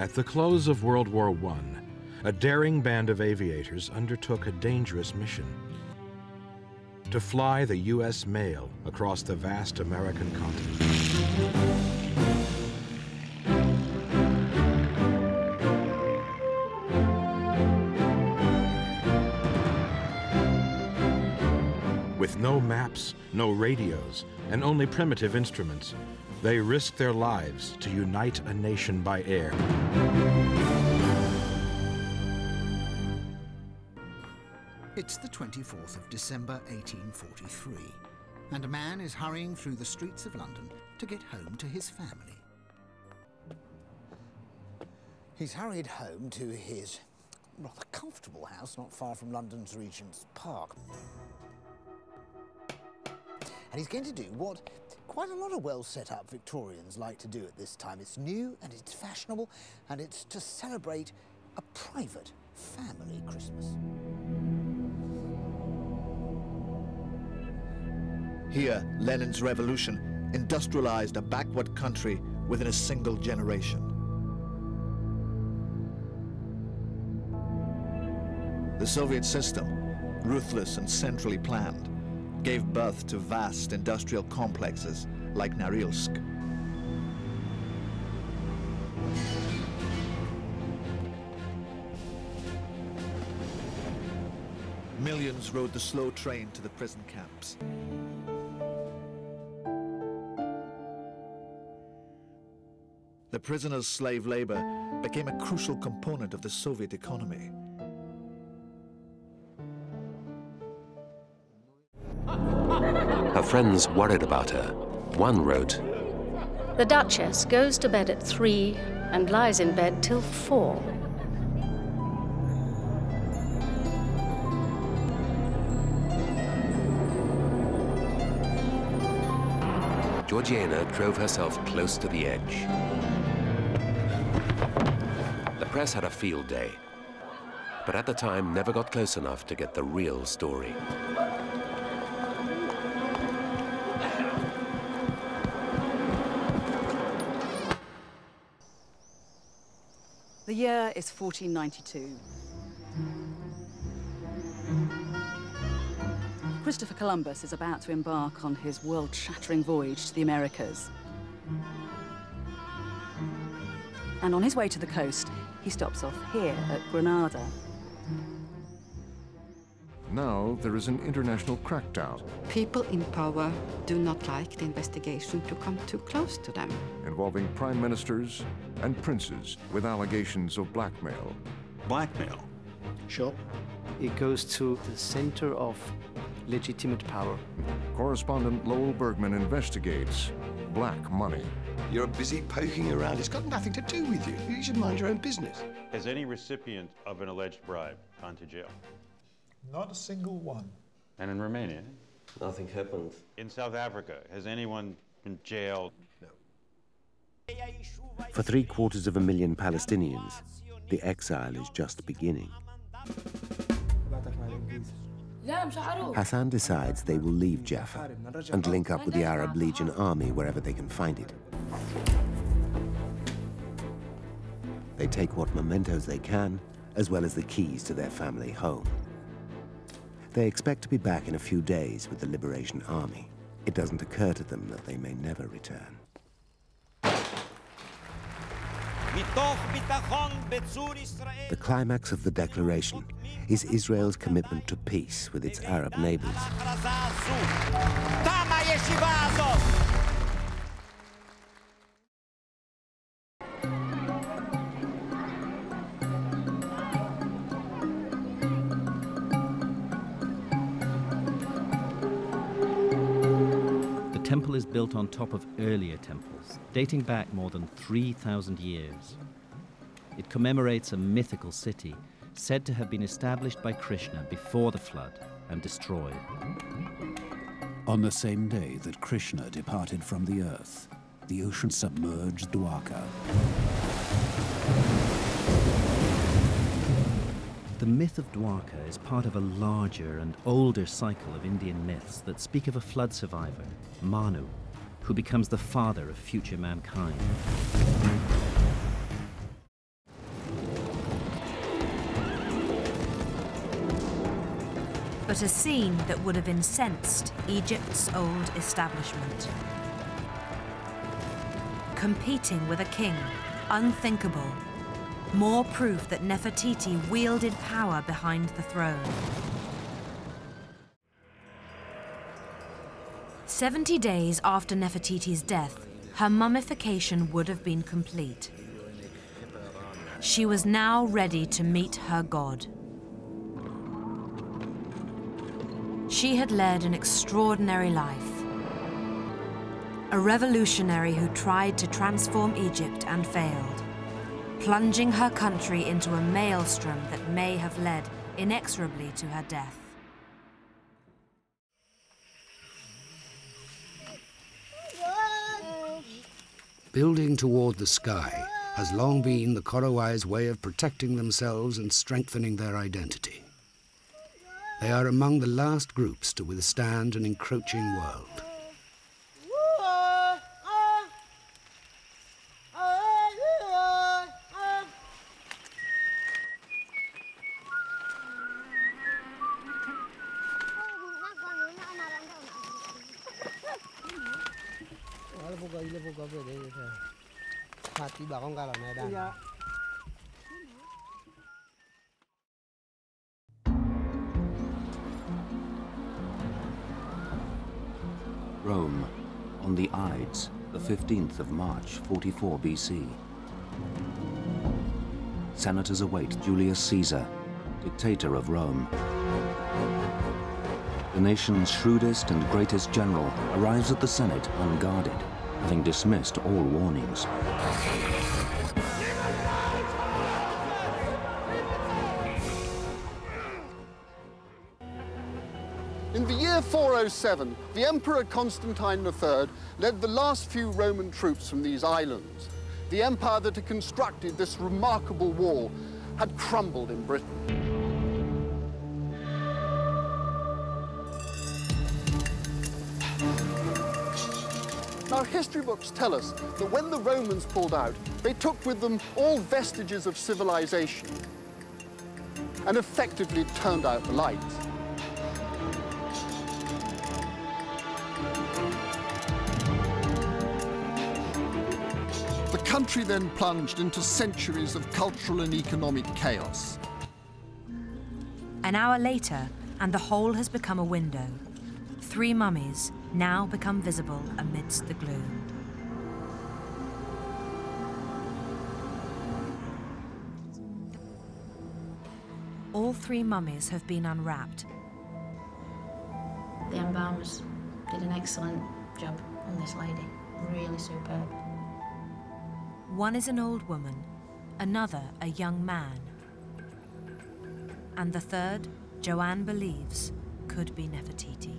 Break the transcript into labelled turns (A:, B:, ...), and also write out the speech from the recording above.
A: At the close of World War I, a daring band of aviators undertook a dangerous mission: to fly the U.S. mail across the vast American continent. With no maps, no radios, and only primitive instruments, they risked their lives to unite a nation by air.
B: It's the 24th of December 1843, and a man is hurrying through the streets of London to get home to his family. He's hurried home to his rather comfortable house not far from London's Regent's Park. And he's going to do what quite a lot of well-set-up Victorians like to do at this time. It's new and it's fashionable, and it's to celebrate a private family Christmas.
C: Here, Lenin's revolution industrialized a backward country within a single generation. The Soviet system, ruthless and centrally planned, gave birth to vast industrial complexes like Norilsk. Millions rode the slow train to the prison camps. The prisoners' slave labor became a crucial component of the Soviet economy.
D: Her friends worried about her. One wrote,
E: "The Duchess goes to bed at 3 and lies in bed till 4.
D: Georgiana drove herself close to the edge. The press had a field day, but at the time never got close enough to get the real story.
F: The year is 1492. Christopher Columbus is about to embark on his world-shattering voyage to the Americas. And on his way to the coast, he stops off here at Granada.
G: Now there is an international crackdown.
H: People in power do not like the investigation to come too close to them.
G: Involving prime ministers and princes with allegations of blackmail.
I: Blackmail?
J: Sure. It goes to the center of legitimate power.
G: Correspondent Lowell Bergman investigates black money.
I: You're busy poking around. It's got nothing to do with you. You should mind your own business.
K: Has any recipient of an alleged bribe gone to jail?
L: Not a single one.
K: And in Romania?
M: Nothing happened.
K: In South Africa, has anyone been jailed?
I: No.
D: For 750,000 Palestinians, the exile is just beginning. Hassan decides they will leave Jaffa and link up with the Arab Legion army wherever they can find it. They take what mementos they can, as well as the keys to their family home. They expect to be back in a few days with the Liberation Army. It doesn't occur to them that they may never return. The climax of the declaration is Israel's commitment to peace with its Arab neighbors.
N: The temple is built on top of earlier temples, dating back more than 3,000 years. It commemorates a mythical city said to have been established by Krishna before the flood and destroyed.
O: On the same day that Krishna departed from the earth, the ocean submerged Dwarka.
N: The myth of Dwarka is part of a larger and older cycle of Indian myths that speak of a flood survivor, Manu, who becomes the father of future mankind.
M: but a scene that would have incensed Egypt's old establishment. Competing with a king, unthinkable. More proof that Nefertiti wielded power behind the throne. 70 days after Nefertiti's death, her mummification would have been complete. She was now ready to meet her god. She had led an extraordinary life. A revolutionary who tried to transform Egypt and failed, plunging her country into a maelstrom that may have led inexorably to her death.
P: Building toward the sky has long been the Korowai's way of protecting themselves and strengthening their identity. They are among the last groups to withstand an encroaching world.
D: Rome, on the Ides, the 15th of March, 44 BC. Senators await Julius Caesar, dictator of Rome. The nation's shrewdest and greatest general arrives at the Senate unguarded, having dismissed all warnings.
Q: In the year 407, the Emperor Constantine III led the last few Roman troops from these islands. The empire that had constructed this remarkable wall had crumbled in Britain. Now, history books tell us that when the Romans pulled out, they took with them all vestiges of civilization and effectively turned out the lights. The country then plunged into centuries of cultural and economic chaos.
M: An hour later, and the hole has become a window. 3 mummies now become visible amidst the gloom. All 3 mummies have been unwrapped.
R: The embalmers did an excellent job on this lady. Really superb.
M: One is an old woman, another a young man. And the third, Joanne believes, could be Nefertiti.